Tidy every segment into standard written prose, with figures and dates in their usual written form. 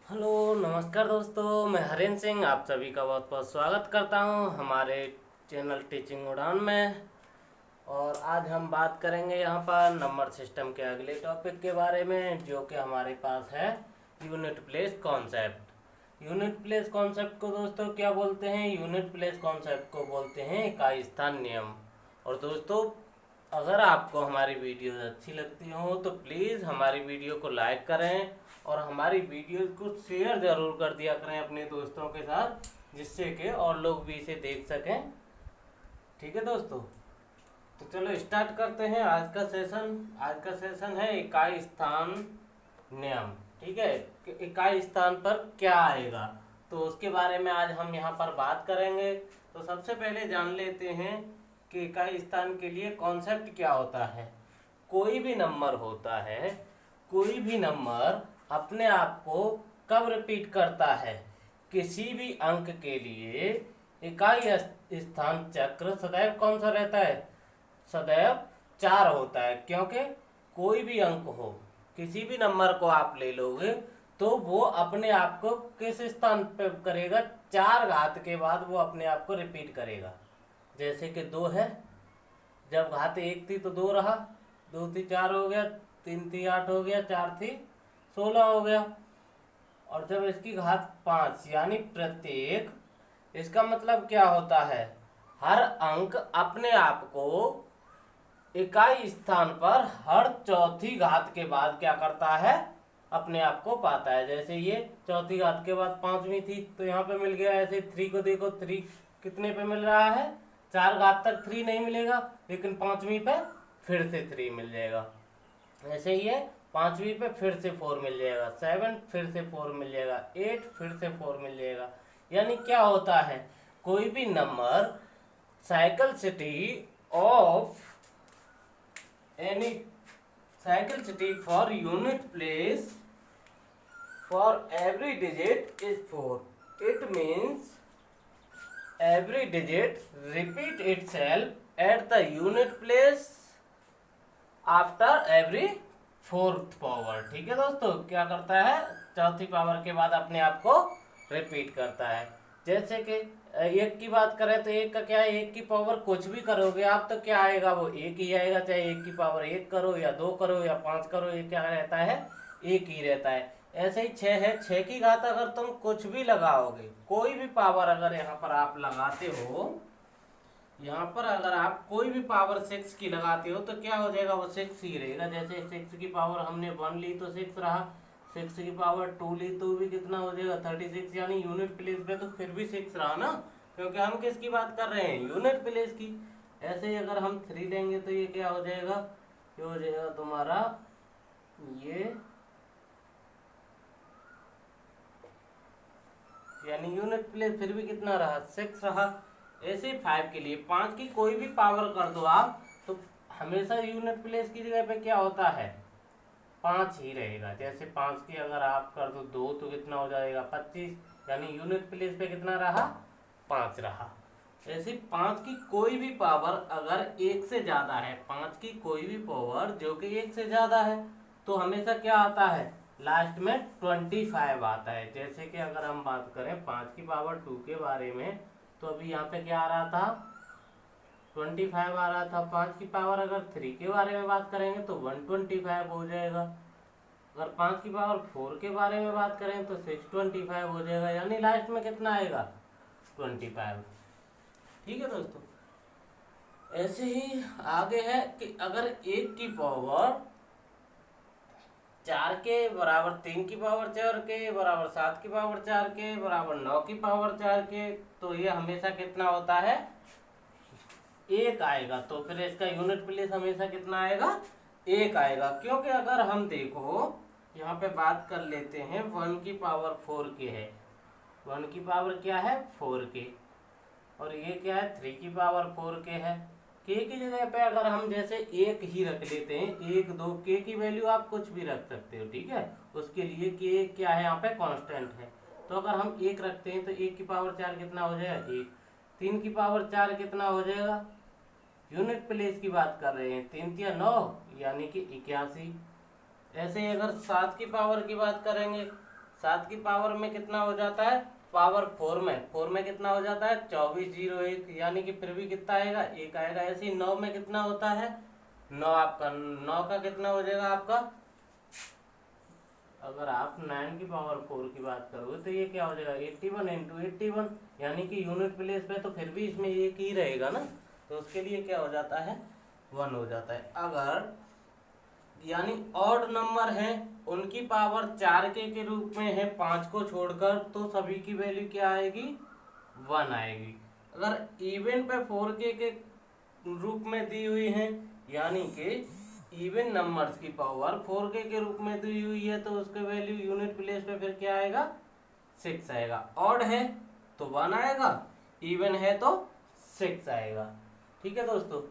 Hello नमस्कार दोस्तों, मैं हरेंद्र सिंह आप सभी का बहुत बहुत स्वागत करता हूं हमारे चैनल टीचिंग उड़ान में। और आज हम बात करेंगे यहाँ पर नंबर सिस्टम के अगले टॉपिक के बारे में, जो कि हमारे पास है unit place concept. Unit place concept को दोस्तों क्या बोलते हैं? यूनिट प्लेस कॉन्सेप्ट को बोलते हैं इकाई स्थान नियम। और दोस्तों, अगर आपको हमारी वीडियो अच्छी लगती हो तो प्लीज़ हमारी वीडियो को लाइक करें और हमारी वीडियो को शेयर ज़रूर कर दिया करें अपने दोस्तों के साथ, जिससे कि और लोग भी इसे देख सकें। ठीक है दोस्तों, तो चलो स्टार्ट करते हैं आज का सेशन। आज का सेशन है इकाई स्थान नियम। ठीक है, कि इकाई स्थान पर क्या आएगा तो उसके बारे में आज हम यहाँ पर बात करेंगे। तो सबसे पहले जान लेते हैं कि इकाई स्थान के लिए कॉन्सेप्ट क्या होता है। कोई भी नंबर होता है, कोई भी नंबर अपने आप को कब रिपीट करता है? किसी भी अंक के लिए इकाई स्थान चक्र सदैव कौन सा रहता है? सदैव 4 होता है, क्योंकि कोई भी अंक हो, किसी भी नंबर को आप ले लोगे तो वो अपने आप को किस स्थान पे करेगा? 4 घात के बाद वो अपने आप को रिपीट करेगा। जैसे कि 2 है, जब घात 1 थी तो 2 रहा, 2 थी 4 हो गया, 3 थी 8 हो गया, 4 थी 16 हो गया। और जब इसकी घात 5 यानी प्रत्येक, इसका मतलब क्या होता है? हर अंक अपने आप को इकाई स्थान पर हर चौथी घात के बाद क्या करता है? अपने आप को पाता है। जैसे ये चौथी घात के बाद 5वीं थी तो यहाँ पे मिल गया। ऐसे 3 को देखो, 3 कितने पे मिल रहा है? 4 घात तक 3 नहीं मिलेगा, लेकिन 5वीं पे फिर से 3 मिल जाएगा। ऐसे ही है, 5वीं पे फिर से 4 मिल जाएगा, 7 फिर से 4 मिल जाएगा, 8 फिर से 4 मिल जाएगा। यानी क्या होता है? कोई भी number cyclicity of any cyclicity for unit place for every digit is 4। It means every digit repeat itself at the unit place after every fourth power। ठीक है दोस्तों, क्या करता है? चौथी पावर के बाद अपने आप को रिपीट करता है। जैसे कि 1 की बात करें तो 1 का क्या है? 1 की पावर कुछ भी करोगे आप तो क्या आएगा? वो 1 ही आएगा, चाहे 1 की पावर 1 करो या 2 करो या 5 करो, ये क्या रहता है? 1 ही रहता है। ऐसे ही 6 है, 6 की घात अगर तुम कुछ भी लगाओगे, कोई भी पावर अगर यहाँ पर आप लगाते हो, यहाँ पर अगर आप कोई भी पावर 6 की लगाते हो तो क्या हो जाएगा? वो 6 ही रहेगा। जैसे 6 की पावर हमने 1 ली तो 6 रहा, 6 की पावर 2 ली तो भी कितना हो जाएगा? 36। यानी यूनिट प्लेस पे तो फिर भी 6 रहा ना, क्योंकि हम किसकी बात कर रहे हैं? यूनिट प्लेस की। ऐसे ही अगर हम 3 लेंगे तो ये क्या हो जाएगा? ये हो जाएगा तुम्हारा ये, यानी यूनिट प्लेस फिर भी कितना रहा? 6 रहा। ऐसे 5 के लिए 5 की कोई भी पावर कर दो आप तो हमेशा यूनिट प्लेस की जगह पे क्या होता है? 5 ही रहेगा। जैसे 5 की अगर आप कर दो 2 तो कितना हो जाएगा? 25। यानी यूनिट प्लेस पे कितना रहा? 5 रहा। ऐसे 5 की कोई भी पावर अगर 1 से ज्यादा है, 5 की कोई भी पावर जो कि 1 से ज्यादा है, तो हमेशा क्या आता है? लास्ट में 25 आता है। जैसे कि अगर हम बात करें 5 की पावर 2 के बारे में, तो अभी यहाँ पे क्या आ रहा था? 25 आ रहा था। 5 की पावर अगर 3 के बारे में बात करेंगे तो 125 हो जाएगा। अगर 5 की पावर 4 के बारे में बात करें तो 625 हो जाएगा। यानी लास्ट में कितना आएगा? 25। ठीक है दोस्तों, ऐसे ही आगे है कि अगर 1 की पावर 4 के बराबर, 3 की पावर 4 के बराबर, 7 की पावर 4 के बराबर, 9 की पावर 4 के, तो ये हमेशा कितना होता है? 1 आएगा। तो फिर इसका यूनिट प्लेस हमेशा कितना आएगा? 1 आएगा। क्योंकि अगर हम देखो यहाँ पे बात कर लेते हैं 1 की पावर 4 के है, 1 की पावर क्या है? 4 के, और ये क्या है? 3 की पावर 4 के है। के की जगह पे अगर हम जैसे 1 ही रख लेते हैं, 1 2, के की वैल्यू आप कुछ भी रख सकते हो। ठीक है, उसके लिए के क्या है? यहाँ पे कांस्टेंट है। तो अगर हम 1 रखते हैं तो 1 की पावर 4 कितना हो जाएगा? 1। 3 की पावर 4 कितना हो जाएगा? यूनिट प्लेस की बात कर रहे हैं, 3 या 9 यानी कि 81। ऐसे अगर 7 की पावर की बात करेंगे, 7 की पावर में कितना हो जाता है, पावर 4 में कितना हो जाता है 24 0 1, यानी कि फिर भी कितना आएगा 1 आएगा। ऐसे ही 9 में कितना होता है 9, आपका 9 का कितना हो जाएगा आपका, अगर आप 9 की पावर 4 की बात करोगे तो ये क्या हो जाएगा 81 इंटू 81, यानी कि यूनिट प्लेस पे तो फिर भी इसमें एक ही रहेगा ना, तो उसके लिए क्या हो जाता है 1 हो जाता है। अगर यानी ऑड नंबर है उनकी पावर 4 के रूप में है 5 को छोड़कर, तो सभी की वैल्यू क्या आएगी 1 आएगी। अगर इवन पे 4 के रूप में दी हुई है, यानी कि इवन नंबर्स की पावर 4 के रूप में दी हुई है, तो उसके वैल्यू यूनिट प्लेस पे फिर क्या आएगा 6 आएगा। ऑड है तो 1 आएगा, इवन है तो 6 आएगा। ठीक है दोस्तों,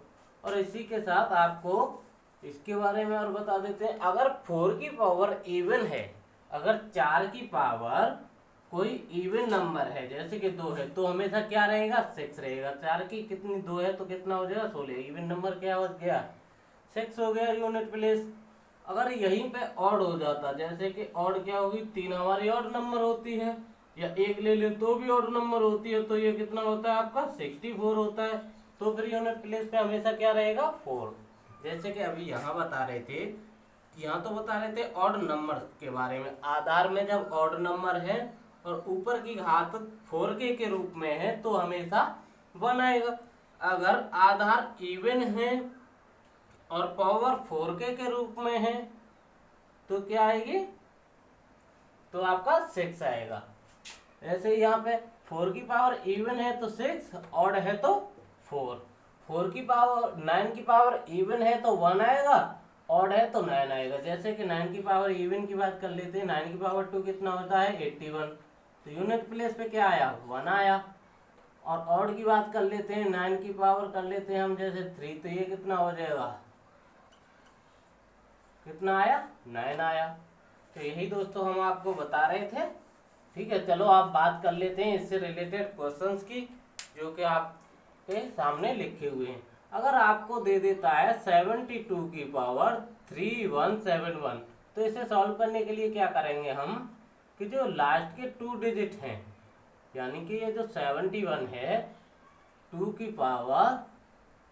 और इसी के साथ आपको इसके बारे में और बता देते हैं, अगर 4 की पावर इवन है, अगर 4 की पावर कोई इवन नंबर है जैसे कि 2 है, तो हमेशा क्या रहेगा 6 रहेगा। 4 की कितनी 2 है तो कितना हो जाएगा 16, इवन नंबर क्या हो गया 6 हो गया यूनिट प्लेस। अगर यहीं पे ऑड हो जाता, जैसे कि ऑड क्या होगी 3 हमारी ऑड नंबर होती है, या 1 ले ले तो भी ऑड नंबर होती है, तो ये कितना होता है आपका 64 होता है, तो फिर यूनिट प्लेस पे हमेशा क्या रहेगा 4। जैसे कि अभी यहाँ बता रहे थे, यहाँ तो बता रहे थे ऑड नंबर के बारे में, आधार में जब ऑड नंबर है और ऊपर की घात 4 के रूप में है तो हमेशा 1 आएगा। अगर आधार इवन है और पावर 4 के रूप में है तो क्या आएगी, तो आपका 6 आएगा। ऐसे ही यहाँ पे 4 की पावर इवन है तो 6, ऑड है तो 4। 4 की पावर 9 की पावर इवन है तो 1 आएगा, ऑड है तो 9 आएगा। जैसे कि 9 की पावर इवन की बात कर लेते हैं, 9 की पावर 2 कितना होता है 81, तो यूनिट प्लेस पे क्या आया 1 आया। और ऑड की बात कर लेते हैं, 9 की पावर कर लेते हैं हम जैसे 3, तो ये कितना हो जाएगा, कितना आया 9 आया। तो यही दोस्तों हम आपको बता रहे थे। ठीक है, चलो आप बात कर लेते हैं इससे रिलेटेड क्वेश्चंस की, जो कि आपके सामने लिखे हुए हैं। अगर आपको दे देता है 72 की पावर 3171, तो इसे सॉल्व करने के लिए क्या करेंगे हम, कि जो लास्ट के 2 डिजिट हैं, यानी कि ये जो 71 है 2 की पावर,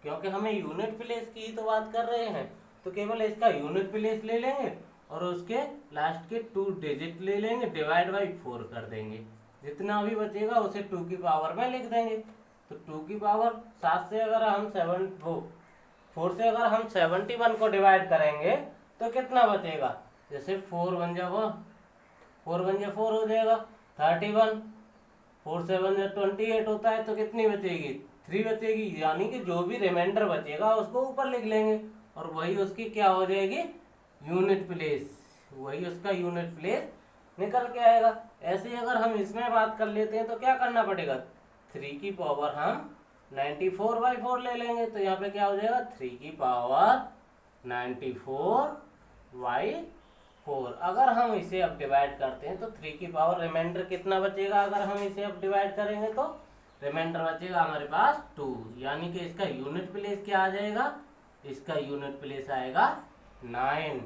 क्योंकि हमें यूनिट प्लेस की ही तो बात कर रहे हैं, तो केवल इसका यूनिट प्लेस ले लेंगे और उसके लास्ट के 2 डिजिट ले लेंगे, डिवाइड बाई 4 कर देंगे, जितना भी बचेगा उसे 2 की पावर में लिख देंगे। तो 2 की पावर 7 से अगर हम 4 से अगर हम 71 को डिवाइड करेंगे तो कितना बचेगा, जैसे 4 1 जा 4 हो जाएगा 31, 4 7 जा 28 होता है, तो कितनी बचेगी 3 बचेगी, यानी कि जो भी रिमाइंडर बचेगा उसको ऊपर लिख लेंगे और वही उसकी क्या हो जाएगी यूनिट प्लेस, वही उसका यूनिट प्लेस निकल के आएगा। ऐसे ही अगर हम इसमें बात कर लेते हैं तो क्या करना पड़ेगा, 3 की पावर हम 94/4 ले लेंगे, तो यहाँ पे क्या हो जाएगा 3 की पावर 94/4। अगर हम इसे अब डिवाइड करते हैं तो 3 की पावर रिमाइंडर कितना बचेगा, अगर हम इसे अब डिवाइड करेंगे तो रिमाइंडर बचेगा हमारे पास 2, यानी कि इसका यूनिट प्लेस क्या आ जाएगा, इसका यूनिट प्लेस आएगा 9।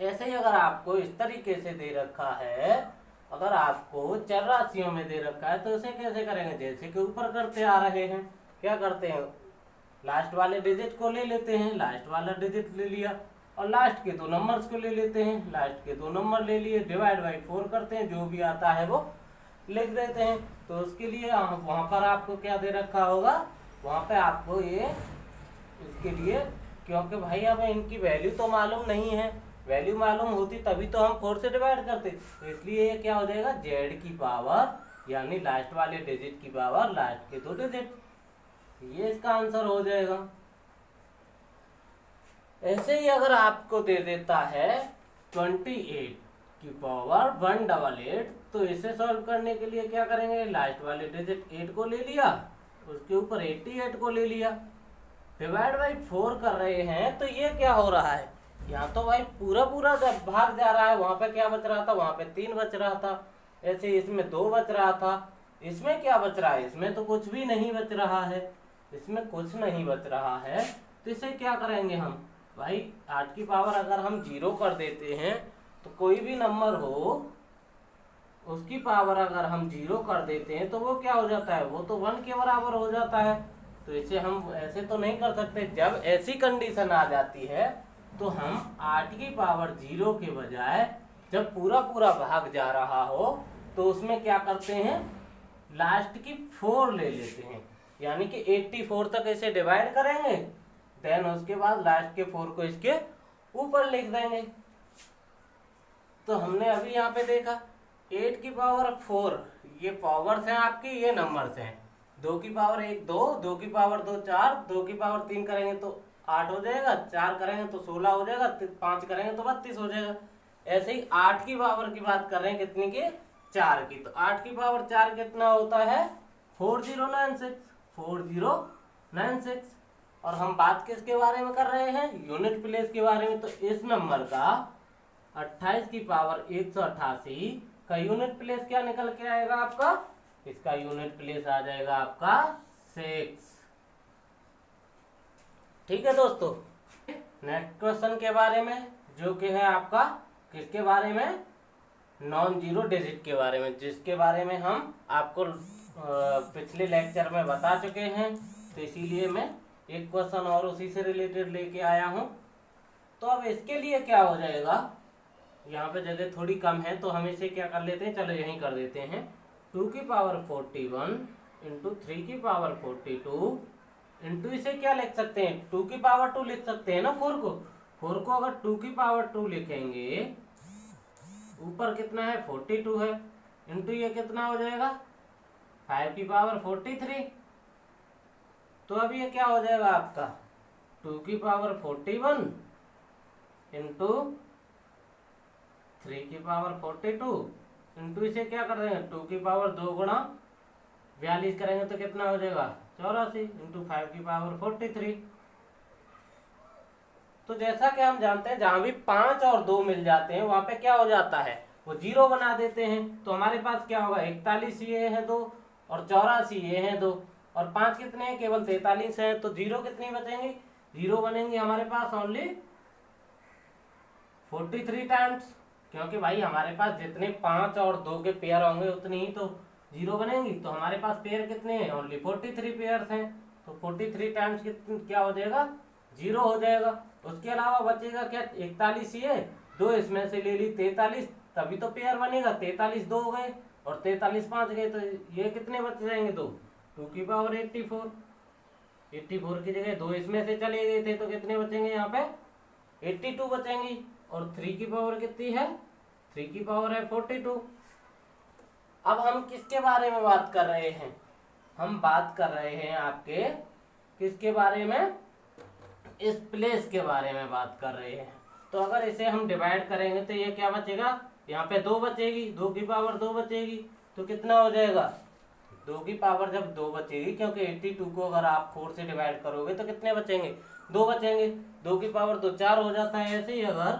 ऐसे ही अगर आपको इस तरीके से दे रखा है, अगर आपको चर राशियों में दे रखा है तो इसे कैसे करेंगे, जैसे कि ऊपर करते आ रहे हैं, क्या करते हैं लास्ट वाले डिजिट को ले लेते हैं, लास्ट वाला डिजिट ले लिया और लास्ट के 2 नंबर्स को ले लेते हैं, लास्ट के 2 नंबर ले लिए, डिवाइड बाई 4 करते हैं, जो भी आता है वो लिख देते हैं। तो उसके लिए वहां पर आपको क्या दे रखा होगा, वहां पे आपको ये इसके लिए, क्योंकि भाई हमें इनकी वैल्यू तो मालूम नहीं है, वैल्यू मालूम होती तभी तो हम 4 से डिवाइड करते, तो इसलिए ये क्या हो जाएगा जेड की पावर, यानी लास्ट वाले डिजिट की पावर लास्ट के 2 डिजिट, ये इसका आंसर हो जाएगा। ऐसे ही अगर आपको दे देता है 28 की पावर 188, तो इसे सॉल्व करने के लिए क्या करेंगे, लास्ट वाले डिजिट 8 को ले लिया, उसके ऊपर 88 को ले लिया, डिवाइड बाई 4 कर रहे हैं, तो ये क्या हो रहा है, यहाँ तो भाई पूरा जब भाग जा रहा है, वहां पे क्या बच रहा था, वहां पे 3 बच रहा था, ऐसे इसमें 2 बच रहा था, इसमें क्या बच रहा है, इसमें तो कुछ भी नहीं बच रहा है, इसमें कुछ नहीं बच रहा है। तो इसे क्या करेंगे हम, भाई 8 की पावर अगर हम 0 कर देते हैं तो कोई भी नंबर हो उसकी पावर अगर हम 0 कर देते हैं तो वो क्या हो जाता है, वो तो 1 के बराबर हो जाता है। तो इसे हम ऐसे तो नहीं कर सकते। जब ऐसी कंडीशन आ जाती है तो हम 8 की पावर 0 के बजाय जब पूरा पूरा भाग जा रहा हो तो उसमें क्या करते हैं, लास्ट की 4 ले लेते हैं, यानी कि 84 तक इसे डिवाइड करेंगे, देन उसके बाद लास्ट के 4 को इसके ऊपर लिख देंगे। तो हमने अभी यहाँ पे देखा 8 की पावर 4, ये पावर्स हैं आपकी, ये नंबर्स हैं। 2 की पावर 1 2, 2 की पावर 2 4, 2 की पावर 3 करेंगे तो 8 हो जाएगा, 4 करेंगे तो 16 हो जाएगा, 5 करेंगे तो 32 हो जाएगा। ऐसे ही 8 की पावर की बात कर रहे हैं, कितनी की, 4 की। तो 8 की पावर 4 कितना होता है, 4096, 4096। और हम बात किसके बारे में कर रहे हैं, यूनिट प्लेस के बारे में। तो इस नंबर का 28 की पावर 188 का यूनिट प्लेस क्या निकल के आएगा आपका, इसका यूनिट प्लेस आ जाएगा आपका 6। ठीक है दोस्तों, नेक्स्ट क्वेश्चन के बारे में, जो कि है आपका किसके बारे में, नॉन जीरो डिजिट के बारे में, जिसके बारे में हम आपको पिछले लेक्चर में बता चुके हैं। तो इसीलिए मैं एक क्वेश्चन और उसी से रिलेटेड लेके आया हूं। तो अब इसके लिए क्या हो जाएगा, यहाँ पे जगह थोड़ी कम है तो हम इसे क्या कर लेते हैं, चलो यहीं कर देते हैं। 2 की पावर 41 इंटू 3 की पावर 42 इंटू, इसे क्या लिख सकते हैं, 2 की पावर 2 लिख सकते हैं ना। 4 को अगर 2 की पावर 2 लिखेंगे, ऊपर कितना है 42 है, इंटू ये कितना हो जाएगा 5 की पावर 43। तो अब ये क्या हो जाएगा आपका 2 की पावर 41 इंटू 3 की पावर 42 इंटू, इसे क्या कर देंगे 2 की पावर 2 गुणा 42 करेंगे तो कितना हो जाएगा 84 इंटू 5 की पावर 43। तो जैसा कि हम जानते हैं जहां भी 5 और 2 मिल जाते हैं वहां पे क्या हो जाता है, वो 0 बना देते हैं। तो हमारे पास क्या होगा, 41 ये है 2 और 84 ये है 2 और 5 कितने हैं, केवल 43 है। तो 0 कितनी बचेंगी, 0 बनेंगे हमारे पास ओनली 43 टाइम्स, क्योंकि भाई हमारे पास जितने 5 और 2 के पेयर होंगे उतनी ही तो 0 बनेंगी। तो हमारे पास पेयर कितने हैं, ओनली 43 पेयर्स हैं। तो 43 टाइम्स क्या हो जाएगा, 0 हो जाएगा। उसके अलावा बचेगा क्या, 41 ये 2 इसमें से ले ली 43, तभी तो पेयर बनेगा। 43 2 हो गए और 43 5 गए, तो ये कितने बच जाएंगे, 2 की पावर 84 की जगह 2 इसमें से चले गए थे तो कितने बचेंगे यहाँ पे 82 बचेंगी। और 3 की पावर कितनी है, 3 की पावर है 42। अब हम किसके बारे में बात कर रहे हैं, हम बात कर रहे हैं आपके किसके बारे में, इस प्लेस के बारे में बात कर रहे हैं। तो अगर इसे हम डिवाइड करेंगे तो ये क्या बचेगा, यहाँ पे 2 बचेगी, 2 की पावर 2 बचेगी, तो कितना हो जाएगा 2 की पावर जब 2 बचेगी, क्योंकि 82 को अगर आप 4 से डिवाइड करोगे तो कितने बचेंगे, 2 बचेंगे। 2 की पावर 2 4 हो जाता है। ऐसे ही अगर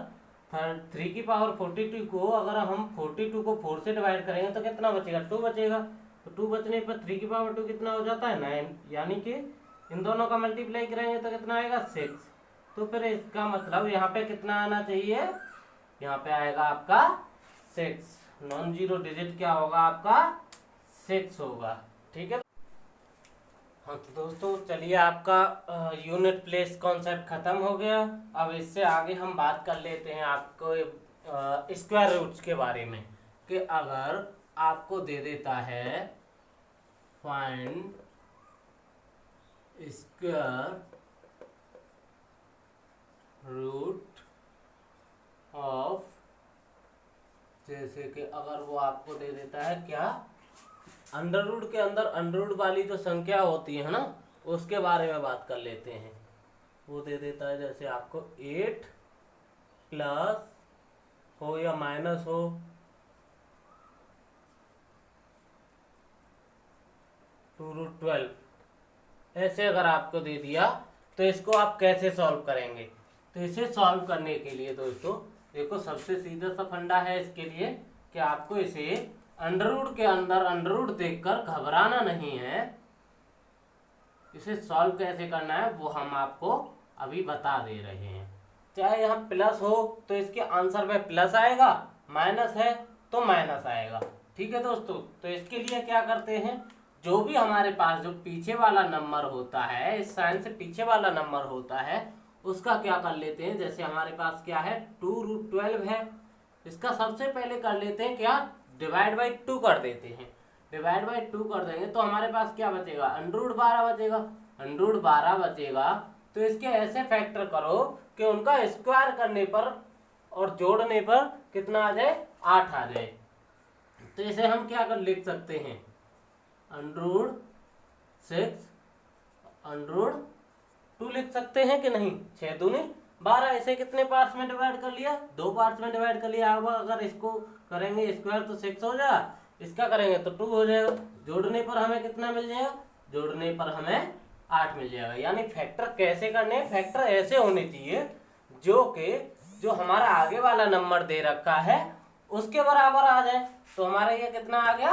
3 की पावर 42 को अगर हम 42 को 4 से डिवाइड करेंगे तो कितना बचेगा, 2 बचेगा। तो 2 बचने पर 3 की पावर 2 कितना हो जाता है 9, यानी कि इन दोनों का मल्टीप्लाई करेंगे तो कितना आएगा 6। तो फिर इसका मतलब यहाँ पे कितना आना चाहिए, यहाँ पे आएगा आपका 6। नॉन जीरो डिजिट क्या होगा आपका 6 होगा। ठीक है। हाँ तो दोस्तों चलिए, आपका यूनिट प्लेस कॉन्सेप्ट खत्म हो गया। अब इससे आगे हम बात कर लेते हैं आपको स्क्वायर रूट्स के बारे में, कि अगर आपको दे देता है फाइंड स्क्वायर रूट ऑफ, जैसे कि अगर वो आपको दे देता है क्या, अंडर रूट के अंदर अंडर रूट वाली जो संख्या होती है ना, उसके बारे में बात कर लेते हैं। वो दे देता है जैसे आपको 8 प्लस हो या माइनस हो, टू रूट 12, ऐसे अगर आपको दे दिया तो इसको आप कैसे सॉल्व करेंगे। तो इसे सॉल्व करने के लिए दोस्तों देखो, सबसे सीधा सा फंडा है इसके लिए कि आपको इसे अंडर रूट के अंदर अंडर रूट देखकर घबराना नहीं है। इसे सॉल्व कैसे करना है वो हम आपको अभी बता दे रहे हैं। चाहे यहाँ प्लस हो तो इसके आंसर में प्लस आएगा, माइनस है तो माइनस आएगा। ठीक है दोस्तों, तो इसके लिए क्या करते हैं, जो भी हमारे पास जो पीछे वाला नंबर होता है, इस साइन से पीछे वाला नंबर होता है, उसका क्या कर लेते हैं, जैसे हमारे पास क्या है 2√12 है, इसका सबसे पहले कर लेते हैं क्या, डिवाइड बाई 2 कर देते हैं। डिवाइड बाई 2 कर देंगे तो हमारे पास क्या बचेगा, √12 बचेगा। √12 बचेगा तो इसके ऐसे फैक्टर करो कि उनका स्क्वायर करने पर और जोड़ने पर कितना आ जाए, 8 आ जाए। तो इसे हम क्या कर लिख सकते हैं, √6 √2 लिख सकते हैं कि नहीं। 6 दूनी 12, इसे कितने पार्ट्स में डिवाइड कर लिया, 2 पार्ट्स में डिवाइड कर लिया। अब अगर इसको करेंगे स्क्वायर तो 6 हो जाएगा, इसका करेंगे तो 2 हो जाएगा। जोड़ने पर हमें कितना मिल जाएगा, जोड़ने पर हमें 8 मिल जाएगा। यानी फैक्टर कैसे करने हैं, फैक्टर ऐसे होने चाहिए जो हमारा आगे वाला नंबर दे रखा है उसके बराबर आ जाए। तो हमारा ये कितना आ गया,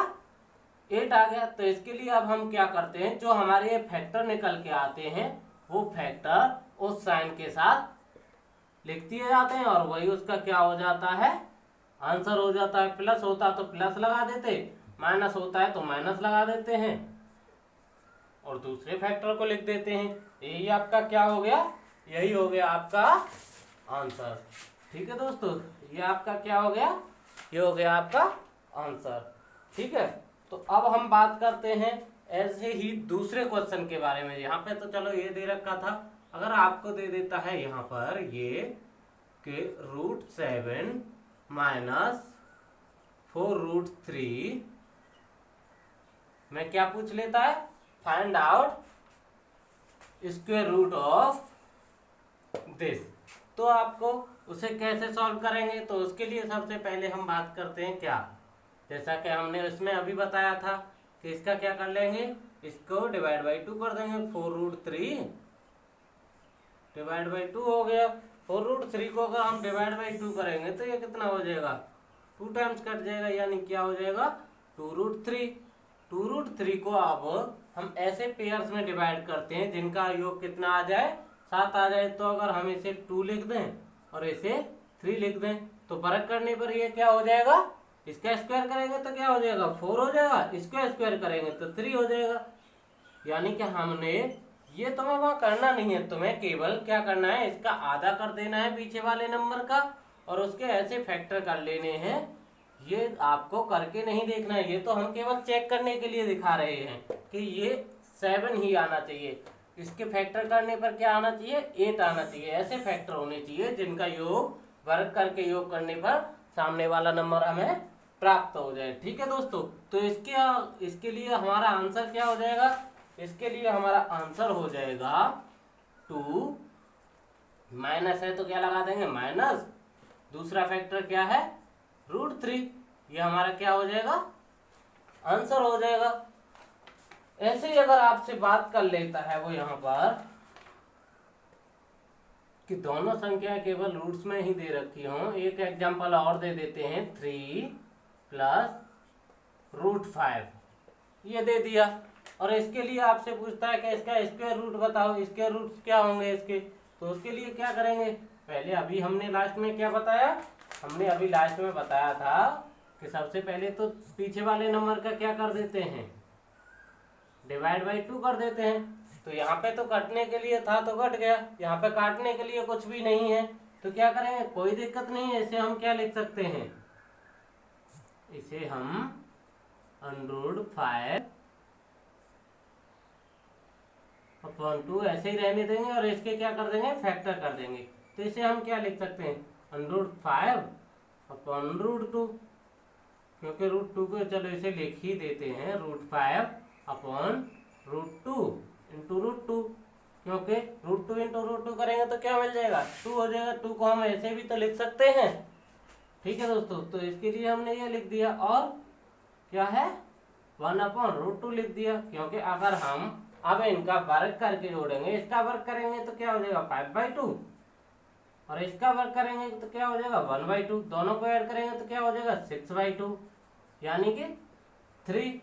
8 आ गया। तो इसके लिए अब हम क्या करते हैं, जो हमारे ये फैक्टर निकल के आते हैं वो फैक्टर उस साइन के साथ लिख दिए जाते हैं और वही उसका क्या हो जाता है, आंसर हो जाता है। प्लस होता तो प्लस लगा देते, माइनस होता है तो माइनस लगा देते हैं और दूसरे फैक्टर को लिख देते हैं। यही आपका क्या हो गया, यही हो गया आपका आंसर। ठीक है दोस्तों, ये आपका क्या हो गया, ये हो गया आपका आंसर। ठीक है, तो अब हम बात करते हैं ऐसे ही दूसरे क्वेश्चन के बारे में। यहाँ पे तो चलो ये दे रखा था, अगर आपको दे देता है यहाँ पर ये कि √7 - 4√3 में क्या पूछ लेता है, find out square root of this. तो आपको उसे कैसे सॉल्व करेंगे, तो उसके लिए सबसे पहले हम बात करते हैं क्या, जैसा कि हमने इसमें अभी बताया था कि इसका क्या कर लेंगे, इसको डिवाइड बाई 2 कर देंगे। 4√3 डिवाइड बाई 2 हो गया। 4√3 को अगर हम डिवाइड बाई 2 करेंगे तो ये कितना हो जाएगा, 2 टाइम्स कट जाएगा, यानी क्या हो जाएगा 2√3। 2√3 को अब हम ऐसे पेयर्स में डिवाइड करते हैं जिनका योग कितना आ जाए, 7 आ जाए। तो अगर हम इसे 2 लिख दें और इसे 3 लिख दें तो फर्क करने पर ये क्या हो जाएगा, इसका स्क्वायर करेंगे तो क्या हो जाएगा, 4 हो जाएगा, इसका स्क्वायर करेंगे तो 3 हो जाएगा। यानी कि हमने ये तुम्हें वहां करना नहीं है, तुम्हें केवल क्या करना है, इसका आधा कर देना है पीछे वाले नंबर का और उसके ऐसे फैक्टर कर लेने हैं। ये आपको करके नहीं देखना है, ये तो हम केवल चेक करने के लिए दिखा रहे हैं कि ये 7 ही आना चाहिए। इसके फैक्टर करने पर क्या आना चाहिए, 8 आना चाहिए। ऐसे फैक्टर होने चाहिए जिनका योग वर्ग करके योग करने पर सामने वाला नंबर हमें प्राप्त हो जाए। ठीक है दोस्तों, तो इसके लिए हमारा आंसर क्या हो जाएगा, इसके लिए हमारा आंसर हो जाएगा 2 माइनस है तो क्या लगा देंगे, माइनस, दूसरा फैक्टर क्या है √3, ये हमारा क्या हो जाएगा, आंसर हो जाएगा। ऐसे ही अगर आपसे बात कर लेता है वो यहाँ पर कि दोनों संख्याएं केवल रूट्स में ही दे रखी हों, एक एग्जांपल और दे देते हैं, 3 + √5 ये दे दिया और इसके लिए आपसे पूछता है कि इसका स्क्वायर रूट बताओ, स्क्वायर रूट क्या होंगे इसके। तो उसके लिए क्या करेंगे, पहले अभी हमने लास्ट में क्या बताया, हमने अभी लास्ट में बताया था कि सबसे पहले तो पीछे वाले नंबर का क्या कर देते हैं, डिवाइड बाई 2 कर देते हैं। तो यहाँ पे तो कटने के लिए था तो कट गया, यहाँ पे काटने के लिए कुछ भी नहीं है तो क्या करेंगे, कोई दिक्कत नहीं है। इसे हम क्या लिख सकते हैं, इसे हम √5/2 ऐसे ही रहने देंगे और इसके क्या कर देंगे, फैक्टर कर देंगे। तो इसे हम क्या लिख सकते हैं, √5/√2, क्योंकि √2 को चलो इसे लिख ही देते हैं, √5/√2 इंटू √2, क्योंकि √2 इंटू √2 करेंगे तो क्या मिल जाएगा, 2 हो जाएगा। 2 को हम ऐसे भी तो लिख सकते हैं। ठीक है दोस्तों, तो इसके लिए हमने ये लिख दिया और क्या है 1/√2 लिख दिया, क्योंकि अगर हम अब इनका वर्ग करके जोड़ेंगे, इसका वर्ग करेंगे तो क्या हो जाएगा 5/2 और इसका वर्ग करेंगे तो क्या हो जाएगा 1/2, दोनों को ऐड करेंगे तो क्या हो जाएगा 6/2 यानी कि 3,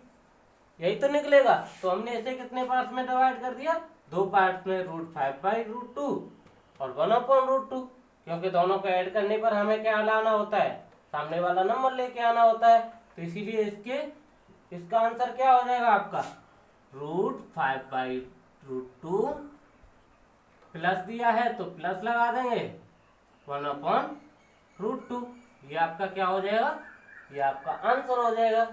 यही तो निकलेगा। तो हमने इसे कितने पार्ट्स में डिवाइड कर दिया, 2 पार्ट्स में, √5/√2 और 1/√2, क्योंकि दोनों को ऐड करने पर हमें क्या लाना होता है, सामने वाला नंबर लेके आना होता है। तो इसीलिए इसका आंसर क्या हो जाएगा आपका, √5/√2 प्लस दिया है तो प्लस लगा देंगे 1/√2। ये आपका क्या हो जाएगा, ये आपका आंसर हो जाएगा।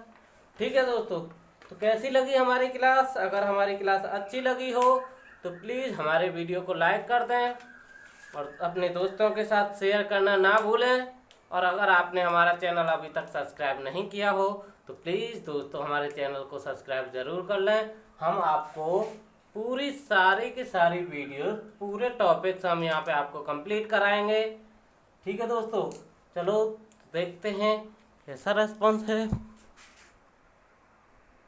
ठीक है दोस्तों, तो कैसी लगी हमारी क्लास? अगर हमारी क्लास अच्छी लगी हो तो प्लीज़ हमारे वीडियो को लाइक कर दें और अपने दोस्तों के साथ शेयर करना ना भूलें। और अगर आपने हमारा चैनल अभी तक सब्सक्राइब नहीं किया हो तो प्लीज़ दोस्तों हमारे चैनल को सब्सक्राइब ज़रूर कर लें। हम आपको पूरी सारी की सारी वीडियो, पूरे टॉपिक्स हम यहाँ पे आपको कंप्लीट कराएंगे। ठीक है दोस्तों, चलो देखते हैं कैसा रेस्पॉन्स है।